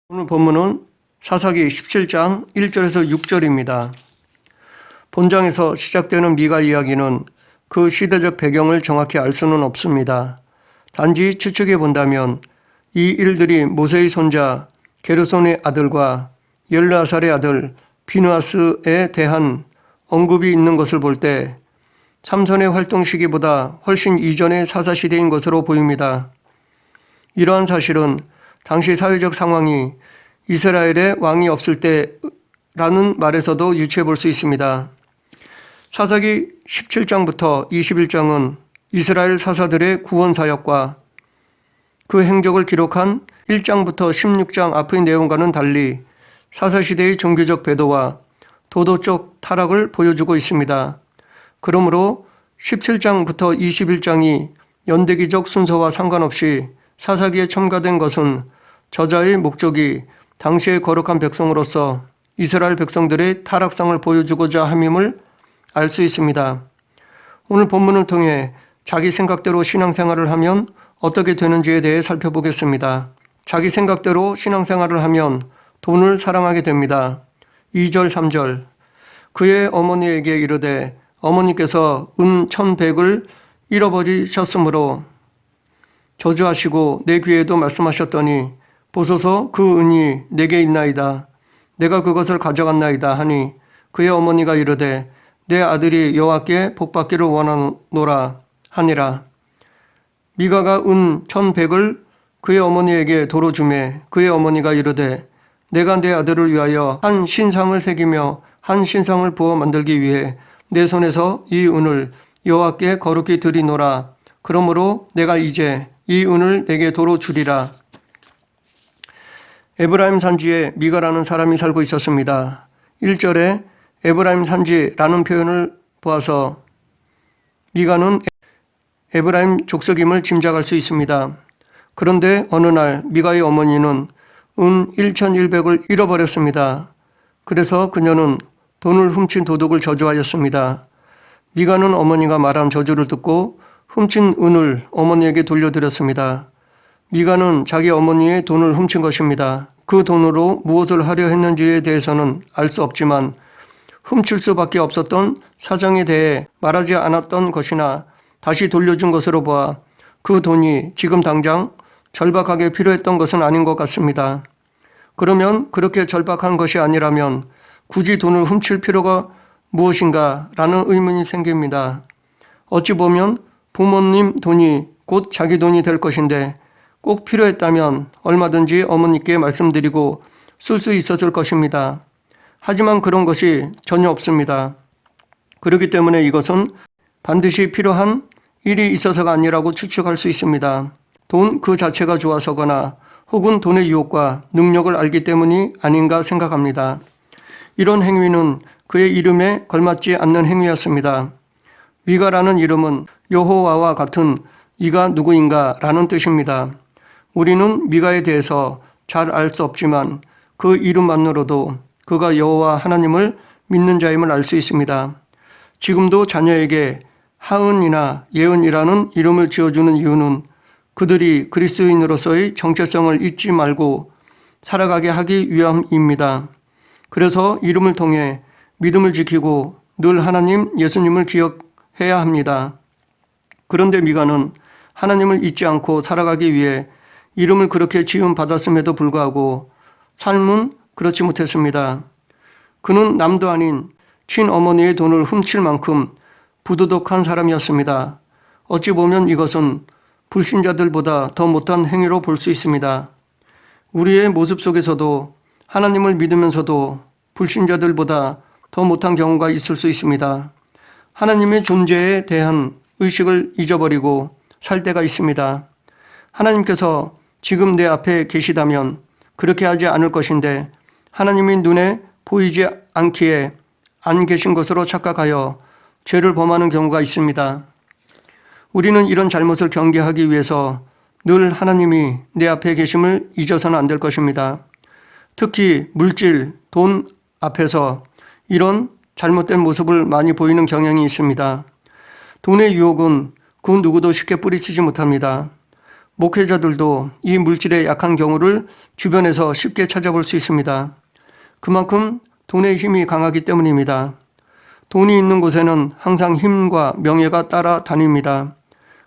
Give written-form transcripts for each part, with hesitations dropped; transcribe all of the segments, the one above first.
오늘 본문은 사사기 17장 1절에서 6절입니다. 본장에서 시작되는 미가 이야기는 그 시대적 배경을 정확히 알 수는 없습니다. 단지 추측해 본다면 이 일들이 모세의 손자 게르손의 아들과 엘르아살의 아들 비느하스에 대한 언급이 있는 것을 볼 때 삼손의 활동 시기보다 훨씬 이전의 사사시대인 것으로 보입니다. 이러한 사실은 당시 사회적 상황이 이스라엘에 왕이 없을 때라는 말에서도 유추해 볼 수 있습니다. 사사기 17장부터 21장은 이스라엘 사사들의 구원 사역과 그 행적을 기록한 1장부터 16장 앞의 내용과는 달리 사사시대의 종교적 배도와 도덕적 타락을 보여주고 있습니다. 그러므로 17장부터 21장이 연대기적 순서와 상관없이 사사기에 첨가된 것은 저자의 목적이 당시의 거룩한 백성으로서 이스라엘 백성들의 타락상을 보여주고자 함임을 알 수 있습니다. 오늘 본문을 통해 자기 생각대로 신앙생활을 하면 어떻게 되는지에 대해 살펴보겠습니다. 자기 생각대로 신앙생활을 하면 돈을 사랑하게 됩니다. 2절 3절 그의 어머니에게 이르되 어머니께서 은 1,100을 잃어버리셨으므로 저주하시고 내 귀에도 말씀하셨더니 보소서 그 은이 내게 있나이다. 내가 그것을 가져갔나이다 하니 그의 어머니가 이르되 내 아들이 여호와께 복받기를 원하노라 하니라. 미가가 은 1,100을 그의 어머니에게 도로 주매 그의 어머니가 이르되 내가 내 아들을 위하여 한 신상을 새기며 한 신상을 부어 만들기 위해 내 손에서 이 은을 여호와께 거룩히 드리노라. 그러므로 내가 이제 이 은을 내게 도로 주리라. 에브라임 산지에 미가라는 사람이 살고 있었습니다. 1절에 에브라임 산지라는 표현을 보아서 미가는 에브라임 족속임을 짐작할 수 있습니다. 그런데 어느 날 미가의 어머니는 은 1,100을 잃어버렸습니다. 그래서 그녀는 돈을 훔친 도둑을 저주하였습니다. 미가는 어머니가 말한 저주를 듣고 훔친 은을 어머니에게 돌려드렸습니다. 미가는 자기 어머니의 돈을 훔친 것입니다. 그 돈으로 무엇을 하려 했는지에 대해서는 알 수 없지만 훔칠 수밖에 없었던 사정에 대해 말하지 않았던 것이나 다시 돌려준 것으로 보아 그 돈이 지금 당장 절박하게 필요했던 것은 아닌 것 같습니다. 그러면 그렇게 절박한 것이 아니라면 굳이 돈을 훔칠 필요가 무엇인가 라는 의문이 생깁니다. 어찌 보면 부모님 돈이 곧 자기 돈이 될 것인데 꼭 필요했다면 얼마든지 어머니께 말씀드리고 쓸 수 있었을 것입니다. 하지만 그런 것이 전혀 없습니다. 그렇기 때문에 이것은 반드시 필요한 일이 있어서가 아니라고 추측할 수 있습니다. 돈 그 자체가 좋아서거나 혹은 돈의 유혹과 능력을 알기 때문이 아닌가 생각합니다. 이런 행위는 그의 이름에 걸맞지 않는 행위였습니다. 미가라는 이름은 여호와와 같은 이가 누구인가 라는 뜻입니다. 우리는 미가에 대해서 잘 알 수 없지만 그 이름만으로도 그가 여호와 하나님을 믿는 자임을 알 수 있습니다. 지금도 자녀에게 하은이나 예은이라는 이름을 지어주는 이유는 그들이 그리스도인으로서의 정체성을 잊지 말고 살아가게 하기 위함입니다. 그래서 이름을 통해 믿음을 지키고 늘 하나님 예수님을 기억해야 합니다. 그런데 미가는 하나님을 잊지 않고 살아가기 위해 이름을 그렇게 지음받았음에도 불구하고 삶은 그렇지 못했습니다. 그는 남도 아닌 친어머니의 돈을 훔칠 만큼 부도덕한 사람이었습니다. 어찌 보면 이것은 불신자들보다 더 못한 행위로 볼 수 있습니다. 우리의 모습 속에서도 하나님을 믿으면서도 불신자들보다 더 못한 경우가 있을 수 있습니다. 하나님의 존재에 대한 의식을 잊어버리고 살 때가 있습니다. 하나님께서 지금 내 앞에 계시다면 그렇게 하지 않을 것인데 하나님이 눈에 보이지 않기에 안 계신 것으로 착각하여 죄를 범하는 경우가 있습니다. 우리는 이런 잘못을 경계하기 위해서 늘 하나님이 내 앞에 계심을 잊어서는 안 될 것입니다. 특히 물질, 돈 앞에서 이런 잘못된 모습을 많이 보이는 경향이 있습니다. 돈의 유혹은 그 누구도 쉽게 뿌리치지 못합니다. 목회자들도 이 물질에 약한 경우를 주변에서 쉽게 찾아볼 수 있습니다. 그만큼 돈의 힘이 강하기 때문입니다. 돈이 있는 곳에는 항상 힘과 명예가 따라다닙니다.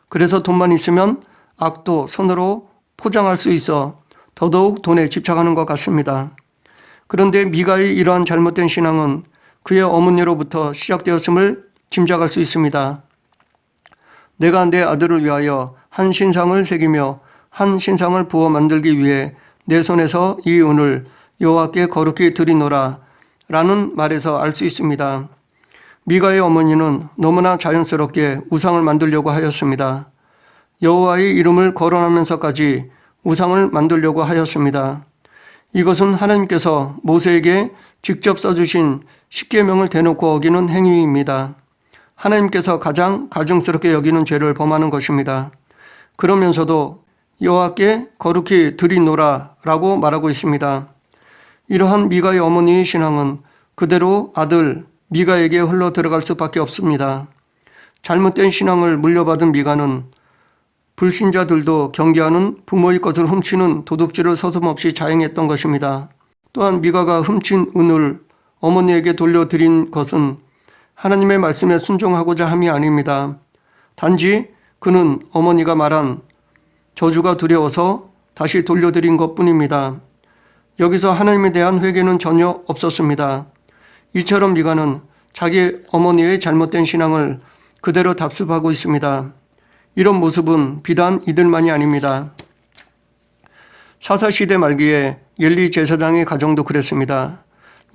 그래서 돈만 있으면 악도 손으로 포장할 수 있어 더더욱 돈에 집착하는 것 같습니다. 그런데 미가의 이러한 잘못된 신앙은 그의 어머니로부터 시작되었음을 짐작할 수 있습니다. 내가 내 아들을 위하여 한 신상을 새기며 한 신상을 부어 만들기 위해 내 손에서 이 은을 여호와께 거룩히 드리노라 라는 말에서 알 수 있습니다. 미가의 어머니는 너무나 자연스럽게 우상을 만들려고 하였습니다. 여호와의 이름을 거론하면서까지 우상을 만들려고 하였습니다. 이것은 하나님께서 모세에게 직접 써주신 십계명을 대놓고 어기는 행위입니다. 하나님께서 가장 가증스럽게 여기는 죄를 범하는 것입니다. 그러면서도 여호와께 거룩히 드리노라 라고 말하고 있습니다. 이러한 미가의 어머니의 신앙은 그대로 아들 미가에게 흘러 들어갈 수밖에 없습니다. 잘못된 신앙을 물려받은 미가는 불신자들도 경계하는 부모의 것을 훔치는 도둑질을 서슴없이 자행했던 것입니다. 또한 미가가 훔친 은을 어머니에게 돌려드린 것은 하나님의 말씀에 순종하고자 함이 아닙니다. 단지 그는 어머니가 말한 저주가 두려워서 다시 돌려드린 것뿐입니다. 여기서 하나님에 대한 회개는 전혀 없었습니다. 이처럼 미가는 자기 어머니의 잘못된 신앙을 그대로 답습하고 있습니다. 이런 모습은 비단 이들만이 아닙니다. 사사시대 말기에 엘리 제사장의 가정도 그랬습니다.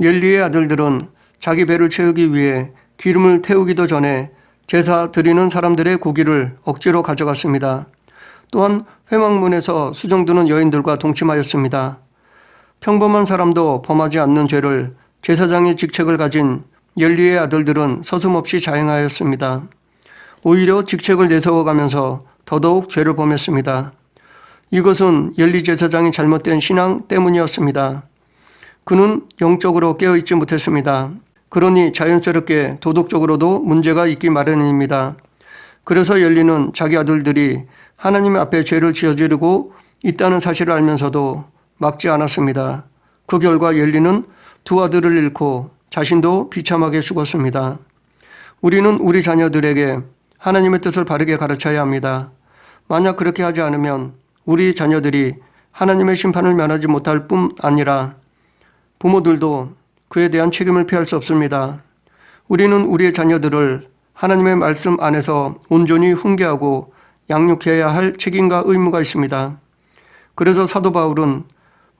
엘리의 아들들은 자기 배를 채우기 위해 기름을 태우기도 전에 제사 드리는 사람들의 고기를 억지로 가져갔습니다. 또한 회막문에서 수정드는 여인들과 동침하였습니다. 평범한 사람도 범하지 않는 죄를 제사장의 직책을 가진 엘리의 아들들은 서슴없이 자행하였습니다. 오히려 직책을 내세워가면서 더더욱 죄를 범했습니다. 이것은 엘리 제사장이 잘못된 신앙 때문이었습니다. 그는 영적으로 깨어있지 못했습니다. 그러니 자연스럽게 도덕적으로도 문제가 있기 마련입니다. 그래서 엘리는 자기 아들들이 하나님 앞에 죄를 저지르고 있다는 사실을 알면서도 막지 않았습니다. 그 결과 엘리는 두 아들을 잃고 자신도 비참하게 죽었습니다. 우리는 우리 자녀들에게 하나님의 뜻을 바르게 가르쳐야 합니다. 만약 그렇게 하지 않으면 우리 자녀들이 하나님의 심판을 면하지 못할 뿐 아니라 부모들도 그에 대한 책임을 피할 수 없습니다. 우리는 우리의 자녀들을 하나님의 말씀 안에서 온전히 훈계하고 양육해야 할 책임과 의무가 있습니다. 그래서 사도 바울은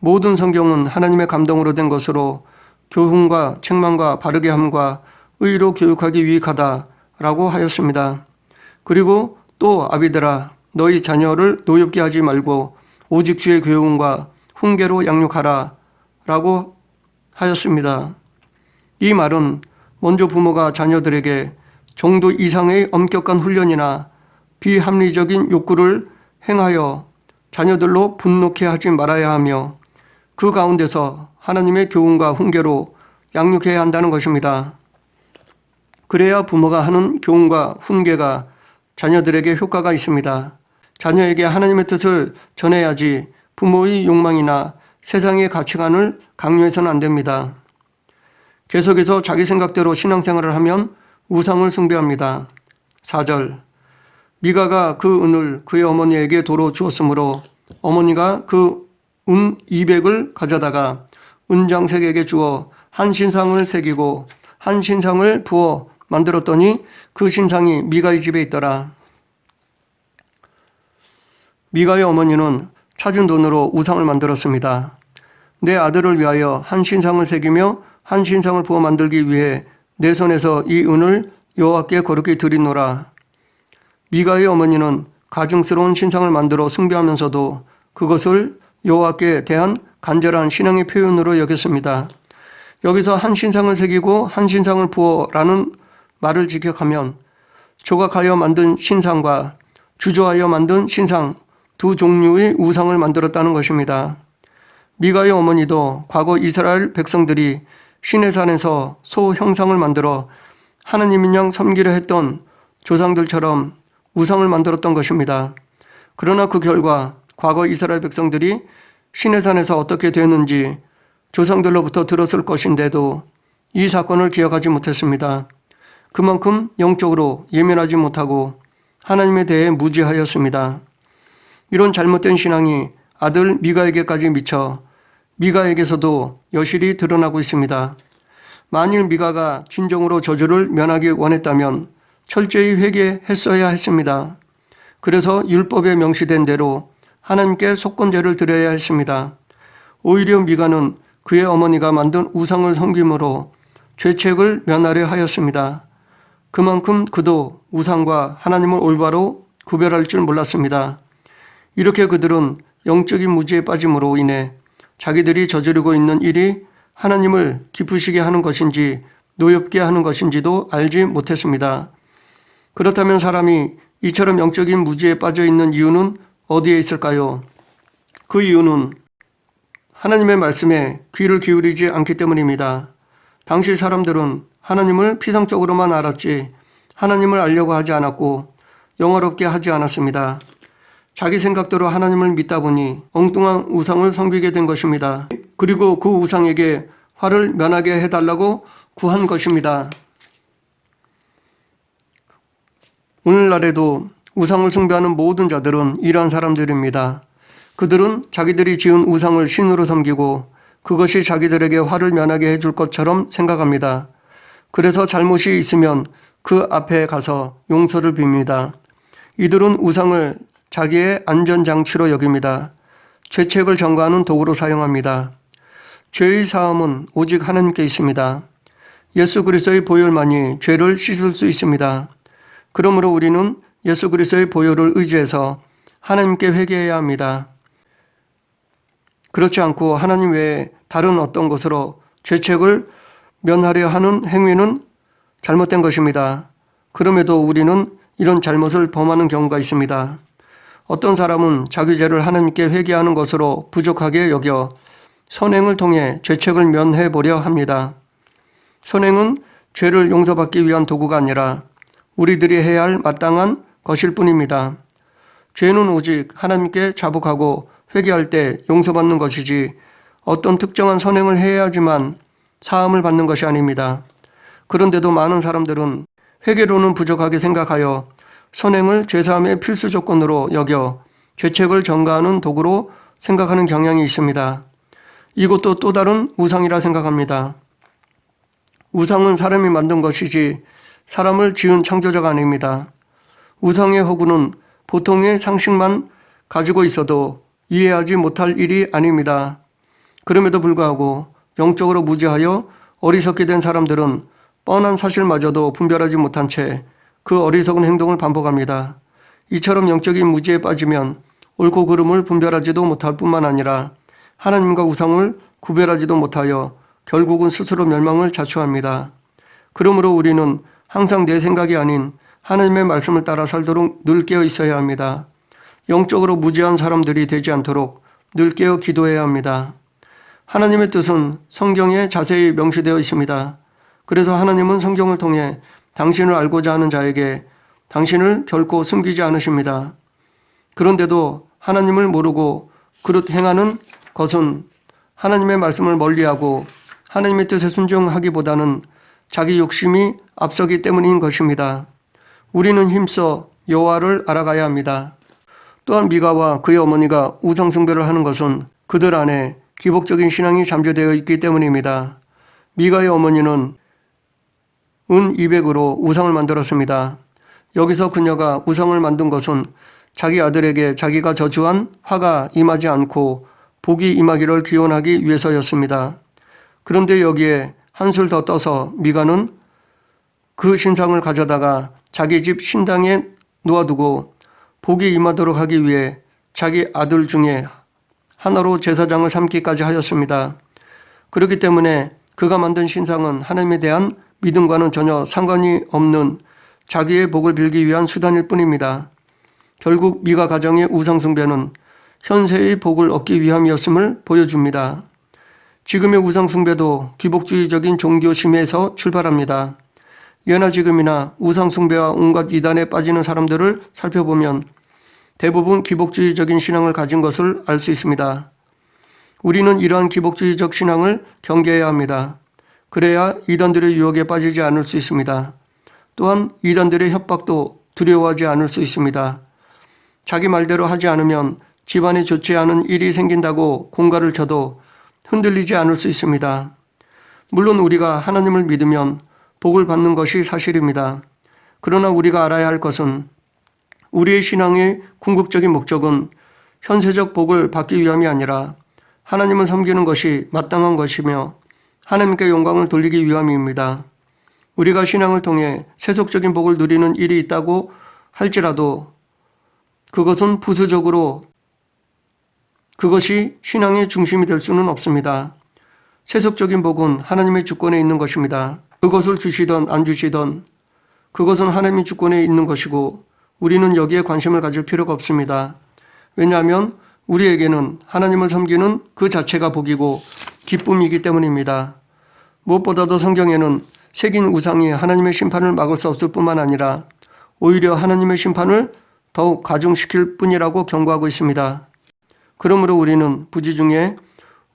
모든 성경은 하나님의 감동으로 된 것으로 교훈과 책망과 바르게 함과 의로 교육하기 유익하다 라고 하였습니다. 그리고 또 아비들아 너희 자녀를 노엽게 하지 말고 오직 주의 교훈과 훈계로 양육하라 라고 하였습니다. 이 말은 먼저 부모가 자녀들에게 정도 이상의 엄격한 훈련이나 비합리적인 욕구를 행하여 자녀들로 분노케 하지 말아야 하며 그 가운데서 하나님의 교훈과 훈계로 양육해야 한다는 것입니다. 그래야 부모가 하는 교훈과 훈계가 자녀들에게 효과가 있습니다. 자녀에게 하나님의 뜻을 전해야지 부모의 욕망이나 세상의 가치관을 강요해서는 안 됩니다. 계속해서 자기 생각대로 신앙생활을 하면 우상을 숭배합니다. 4절 미가가 그 은을 그의 어머니에게 도로 주었으므로 어머니가 그 은 200을 가져다가 은장색에게 주어 한 신상을 새기고 한 신상을 부어 만들었더니 그 신상이 미가의 집에 있더라. 미가의 어머니는 찾은 돈으로 우상을 만들었습니다. 내 아들을 위하여 한 신상을 새기며 한 신상을 부어 만들기 위해 내 손에서 이 은을 여호와께 거룩히 드리노라. 미가의 어머니는 가증스러운 신상을 만들어 숭배하면서도 그것을 여호와께 대한 간절한 신앙의 표현으로 여겼습니다. 여기서 한 신상을 새기고 한 신상을 부어라는 말을 직역하면 조각하여 만든 신상과 주조하여 만든 신상 두 종류의 우상을 만들었다는 것입니다. 미가의 어머니도 과거 이스라엘 백성들이 시내산에서 소 형상을 만들어 하나님인 양 섬기려 했던 조상들처럼 우상을 만들었던 것입니다. 그러나 그 결과 과거 이스라엘 백성들이 시내산에서 어떻게 되었는지 조상들로부터 들었을 것인데도 이 사건을 기억하지 못했습니다. 그만큼 영적으로 예민하지 못하고 하나님에 대해 무지하였습니다. 이런 잘못된 신앙이 아들 미가에게까지 미쳐 미가에게서도 여실히 드러나고 있습니다. 만일 미가가 진정으로 저주를 면하기 원했다면 철저히 회개했어야 했습니다. 그래서 율법에 명시된 대로 하나님께 속건제를 드려야 했습니다. 오히려 미가는 그의 어머니가 만든 우상을 섬김으로 죄책을 면하려 하였습니다. 그만큼 그도 우상과 하나님을 올바로 구별할 줄 몰랐습니다. 이렇게 그들은 영적인 무지에 빠짐으로 인해 자기들이 저지르고 있는 일이 하나님을 기쁘시게 하는 것인지 노엽게 하는 것인지도 알지 못했습니다. 그렇다면 사람이 이처럼 영적인 무지에 빠져 있는 이유는 어디에 있을까요? 그 이유는 하나님의 말씀에 귀를 기울이지 않기 때문입니다. 당시 사람들은 하나님을 피상적으로만 알았지 하나님을 알려고 하지 않았고 영화롭게 하지 않았습니다. 자기 생각대로 하나님을 믿다 보니 엉뚱한 우상을 섬기게 된 것입니다. 그리고 그 우상에게 화를 면하게 해달라고 구한 것입니다. 오늘날에도 우상을 숭배하는 모든 자들은 이러한 사람들입니다. 그들은 자기들이 지은 우상을 신으로 섬기고 그것이 자기들에게 화를 면하게 해줄 것처럼 생각합니다. 그래서 잘못이 있으면 그 앞에 가서 용서를 빕니다. 이들은 우상을 자기의 안전장치로 여깁니다. 죄책을 전가하는 도구로 사용합니다. 죄의 사함은 오직 하나님께 있습니다. 예수 그리스도의 보혈만이 죄를 씻을 수 있습니다. 그러므로 우리는 예수 그리스도의 보혈을 의지해서 하나님께 회개해야 합니다. 그렇지 않고 하나님 외에 다른 어떤 것으로 죄책을 면하려 하는 행위는 잘못된 것입니다. 그럼에도 우리는 이런 잘못을 범하는 경우가 있습니다. 어떤 사람은 자기 죄를 하나님께 회개하는 것으로 부족하게 여겨 선행을 통해 죄책을 면해보려 합니다. 선행은 죄를 용서받기 위한 도구가 아니라 우리들이 해야 할 마땅한 것일 뿐입니다. 죄는 오직 하나님께 자복하고 회개할 때 용서받는 것이지 어떤 특정한 선행을 해야지만 사함을 받는 것이 아닙니다. 그런데도 많은 사람들은 회개로는 부족하게 생각하여 선행을 죄사함의 필수 조건으로 여겨 죄책을 전가하는 도구로 생각하는 경향이 있습니다. 이것도 또 다른 우상이라 생각합니다. 우상은 사람이 만든 것이지 사람을 지은 창조자가 아닙니다. 우상의 허구는 보통의 상식만 가지고 있어도 이해하지 못할 일이 아닙니다. 그럼에도 불구하고 영적으로 무지하여 어리석게 된 사람들은 뻔한 사실마저도 분별하지 못한 채 그 어리석은 행동을 반복합니다. 이처럼 영적인 무지에 빠지면 옳고 그름을 분별하지도 못할 뿐만 아니라 하나님과 우상을 구별하지도 못하여 결국은 스스로 멸망을 자초합니다. 그러므로 우리는 항상 내 생각이 아닌 하나님의 말씀을 따라 살도록 늘 깨어 있어야 합니다. 영적으로 무지한 사람들이 되지 않도록 늘 깨어 기도해야 합니다. 하나님의 뜻은 성경에 자세히 명시되어 있습니다. 그래서 하나님은 성경을 통해 당신을 알고자 하는 자에게 당신을 결코 숨기지 않으십니다. 그런데도 하나님을 모르고 그릇 행하는 것은 하나님의 말씀을 멀리하고 하나님의 뜻에 순종하기보다는 자기 욕심이 앞서기 때문인 것입니다. 우리는 힘써 여호와를 알아가야 합니다. 또한 미가와 그의 어머니가 우상 숭배를 하는 것은 그들 안에 기복적인 신앙이 잠재되어 있기 때문입니다. 미가의 어머니는 은 200으로 우상을 만들었습니다. 여기서 그녀가 우상을 만든 것은 자기 아들에게 자기가 저주한 화가 임하지 않고 복이 임하기를 기원하기 위해서였습니다. 그런데 여기에 한술 더 떠서 미가는 그 신상을 가져다가 자기 집 신당에 놓아두고 복이 임하도록 하기 위해 자기 아들 중에 하나로 제사장을 삼기까지 하였습니다. 그렇기 때문에 그가 만든 신상은 하나님에 대한 믿음과는 전혀 상관이 없는 자기의 복을 빌기 위한 수단일 뿐입니다. 결국 미가 가정의 우상 숭배는 현세의 복을 얻기 위함이었음을 보여줍니다. 지금의 우상 숭배도 기복주의적인 종교심에서 출발합니다. 예나 지금이나 우상 숭배와 온갖 이단에 빠지는 사람들을 살펴보면 대부분 기복주의적인 신앙을 가진 것을 알 수 있습니다. 우리는 이러한 기복주의적 신앙을 경계해야 합니다. 그래야 이단들의 유혹에 빠지지 않을 수 있습니다. 또한 이단들의 협박도 두려워하지 않을 수 있습니다. 자기 말대로 하지 않으면 집안에 좋지 않은 일이 생긴다고 공갈을 쳐도 흔들리지 않을 수 있습니다. 물론 우리가 하나님을 믿으면 복을 받는 것이 사실입니다. 그러나 우리가 알아야 할 것은 우리의 신앙의 궁극적인 목적은 현세적 복을 받기 위함이 아니라 하나님을 섬기는 것이 마땅한 것이며 하나님께 영광을 돌리기 위함입니다. 우리가 신앙을 통해 세속적인 복을 누리는 일이 있다고 할지라도 그것은 부수적으로 그것이 신앙의 중심이 될 수는 없습니다. 세속적인 복은 하나님의 주권에 있는 것입니다. 그것을 주시던 안 주시던 그것은 하나님의 주권에 있는 것이고 우리는 여기에 관심을 가질 필요가 없습니다. 왜냐하면 우리에게는 하나님을 섬기는 그 자체가 복이고 기쁨이기 때문입니다. 무엇보다도 성경에는 새긴 우상이 하나님의 심판을 막을 수 없을 뿐만 아니라 오히려 하나님의 심판을 더욱 가중시킬 뿐이라고 경고하고 있습니다. 그러므로 우리는 부지 중에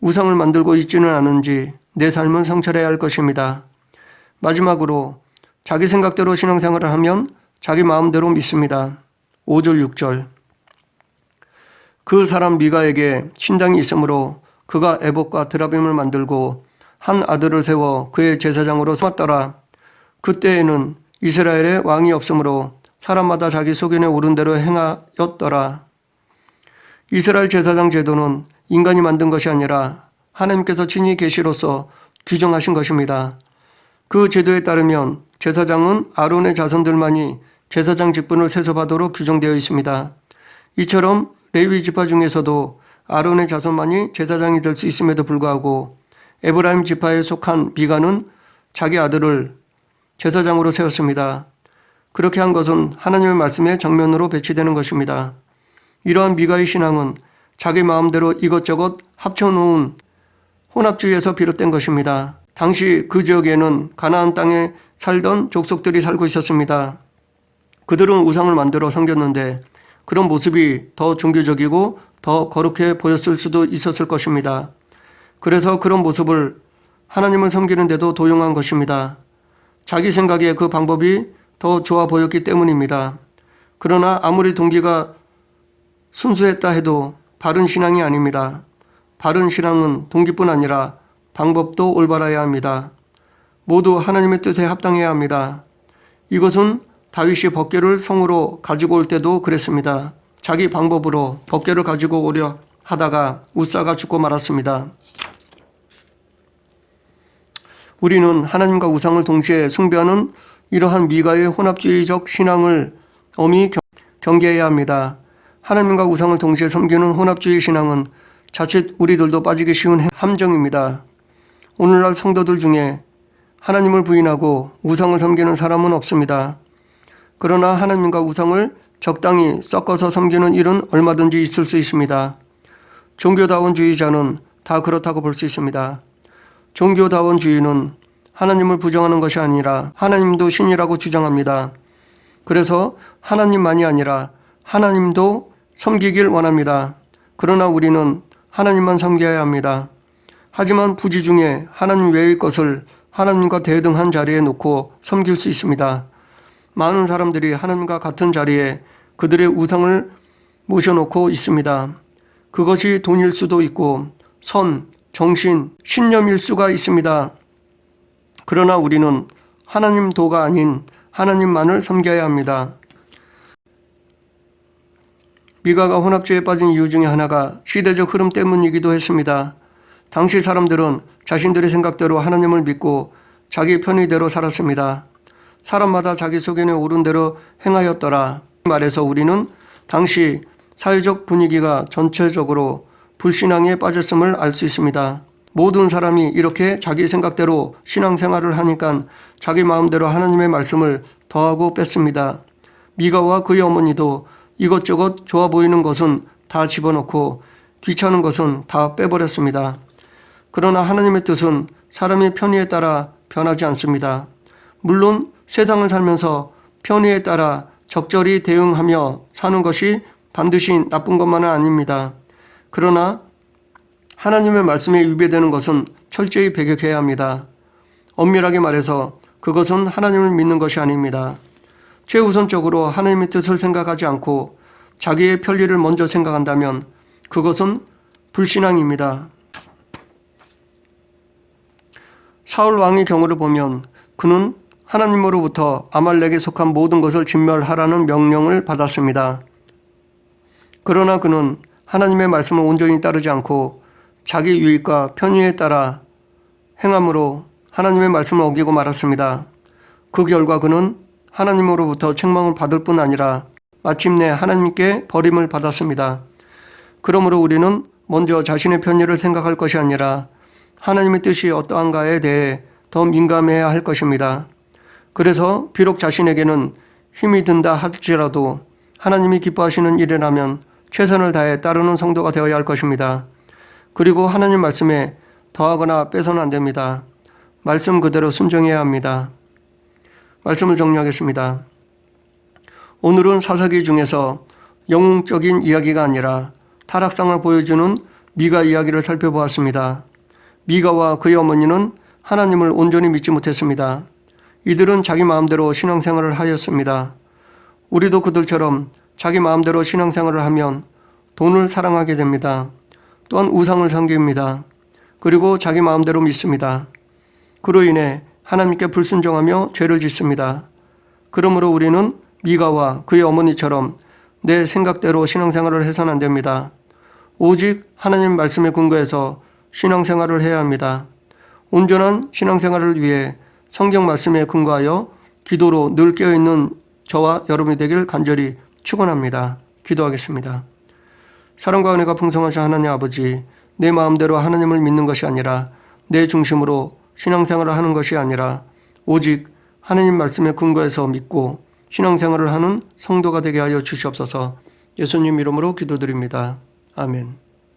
우상을 만들고 있지는 않은지 내 삶은 성찰해야 할 것입니다. 마지막으로 자기 생각대로 신앙생활을 하면 자기 마음대로 믿습니다. 5절 6절 그 사람 미가에게 신당이 있으므로 그가 에봇과 드라빔을 만들고 한 아들을 세워 그의 제사장으로 삼았더라. 그때에는 이스라엘에 왕이 없으므로 사람마다 자기 소견에 오른 대로 행하였더라. 이스라엘 제사장 제도는 인간이 만든 것이 아니라 하나님께서 친히 계시로서 규정하신 것입니다. 그 제도에 따르면 제사장은 아론의 자손들만이 제사장 직분을 세습하도록 규정되어 있습니다. 이처럼 레위 지파 중에서도 아론의 자손만이 제사장이 될 수 있음에도 불구하고 에브라임 지파에 속한 미가는 자기 아들을 제사장으로 세웠습니다. 그렇게 한 것은 하나님의 말씀에 정면으로 배치되는 것입니다. 이러한 미가의 신앙은 자기 마음대로 이것저것 합쳐놓은 혼합주의에서 비롯된 것입니다. 당시 그 지역에는 가나안 땅에 살던 족속들이 살고 있었습니다. 그들은 우상을 만들어 섬겼는데 그런 모습이 더 종교적이고 더 거룩해 보였을 수도 있었을 것입니다. 그래서 그런 모습을 하나님을 섬기는데도 도용한 것입니다. 자기 생각에 그 방법이 더 좋아 보였기 때문입니다. 그러나 아무리 동기가 순수했다 해도 바른 신앙이 아닙니다. 바른 신앙은 동기뿐 아니라 방법도 올바라야 합니다. 모두 하나님의 뜻에 합당해야 합니다. 이것은 다윗이 법궤를 성으로 가지고 올 때도 그랬습니다. 자기 방법으로 법궤를 가지고 오려 하다가 우사가 죽고 말았습니다. 우리는 하나님과 우상을 동시에 숭배하는 이러한 미가의 혼합주의적 신앙을 엄히 경계해야 합니다. 하나님과 우상을 동시에 섬기는 혼합주의 신앙은 자칫 우리들도 빠지기 쉬운 함정입니다. 오늘날 성도들 중에 하나님을 부인하고 우상을 섬기는 사람은 없습니다. 그러나 하나님과 우상을 적당히 섞어서 섬기는 일은 얼마든지 있을 수 있습니다. 종교다원주의자는 다 그렇다고 볼 수 있습니다. 종교다원주의는 하나님을 부정하는 것이 아니라 하나님도 신이라고 주장합니다. 그래서 하나님만이 아니라 하나님도 섬기길 원합니다. 그러나 우리는 하나님만 섬겨야 합니다. 하지만 부지 중에 하나님 외의 것을 하나님과 대등한 자리에 놓고 섬길 수 있습니다. 많은 사람들이 하나님과 같은 자리에 그들의 우상을 모셔놓고 있습니다. 그것이 돈일 수도 있고 선, 정신, 신념일 수가 있습니다. 그러나 우리는 하나님 도가 아닌 하나님만을 섬겨야 합니다. 미가가 혼합주의에 빠진 이유 중에 하나가 시대적 흐름 때문이기도 했습니다. 당시 사람들은 자신들의 생각대로 하나님을 믿고 자기 편의대로 살았습니다. 사람마다 자기 소견에 오른 대로 행하였더라. 말해서 우리는 당시 사회적 분위기가 전체적으로 불신앙에 빠졌음을 알 수 있습니다. 모든 사람이 이렇게 자기 생각대로 신앙생활을 하니까 자기 마음대로 하나님의 말씀을 더하고 뺐습니다. 미가와 그의 어머니도 이것저것 좋아 보이는 것은 다 집어넣고 귀찮은 것은 다 빼버렸습니다. 그러나 하나님의 뜻은 사람의 편의에 따라 변하지 않습니다. 물론 세상을 살면서 편의에 따라 적절히 대응하며 사는 것이 반드시 나쁜 것만은 아닙니다. 그러나 하나님의 말씀에 위배되는 것은 철저히 배격해야 합니다. 엄밀하게 말해서 그것은 하나님을 믿는 것이 아닙니다. 최우선적으로 하나님의 뜻을 생각하지 않고 자기의 편리를 먼저 생각한다면 그것은 불신앙입니다. 사울 왕의 경우를 보면 그는 하나님으로부터 아말렉에 속한 모든 것을 진멸하라는 명령을 받았습니다. 그러나 그는 하나님의 말씀을 온전히 따르지 않고 자기 유익과 편의에 따라 행함으로 하나님의 말씀을 어기고 말았습니다. 그 결과 그는 하나님으로부터 책망을 받을 뿐 아니라 마침내 하나님께 버림을 받았습니다. 그러므로 우리는 먼저 자신의 편의를 생각할 것이 아니라 하나님의 뜻이 어떠한가에 대해 더 민감해야 할 것입니다. 그래서 비록 자신에게는 힘이 든다 할지라도 하나님이 기뻐하시는 일이라면 최선을 다해 따르는 성도가 되어야 할 것입니다. 그리고 하나님 말씀에 더하거나 빼서는 안 됩니다. 말씀 그대로 순종해야 합니다. 말씀을 정리하겠습니다. 오늘은 사사기 중에서 영웅적인 이야기가 아니라 타락상을 보여주는 미가 이야기를 살펴보았습니다. 미가와 그의 어머니는 하나님을 온전히 믿지 못했습니다. 이들은 자기 마음대로 신앙생활을 하였습니다. 우리도 그들처럼 자기 마음대로 신앙생활을 하면 돈을 사랑하게 됩니다. 또한 우상을 섬깁니다. 그리고 자기 마음대로 믿습니다. 그로 인해 하나님께 불순종하며 죄를 짓습니다. 그러므로 우리는 미가와 그의 어머니처럼 내 생각대로 신앙생활을 해서는 안 됩니다. 오직 하나님 말씀에 근거해서 신앙생활을 해야 합니다. 온전한 신앙생활을 위해 성경 말씀에 근거하여 기도로 늘 깨어있는 저와 여러분이 되길 간절히 축원합니다. 기도하겠습니다. 사랑과 은혜가 풍성하신 하나님 아버지, 내 마음대로 하나님을 믿는 것이 아니라 내 중심으로 신앙생활을 하는 것이 아니라 오직 하나님 말씀에 근거해서 믿고 신앙생활을 하는 성도가 되게 하여 주시옵소서. 예수님 이름으로 기도드립니다. 아멘.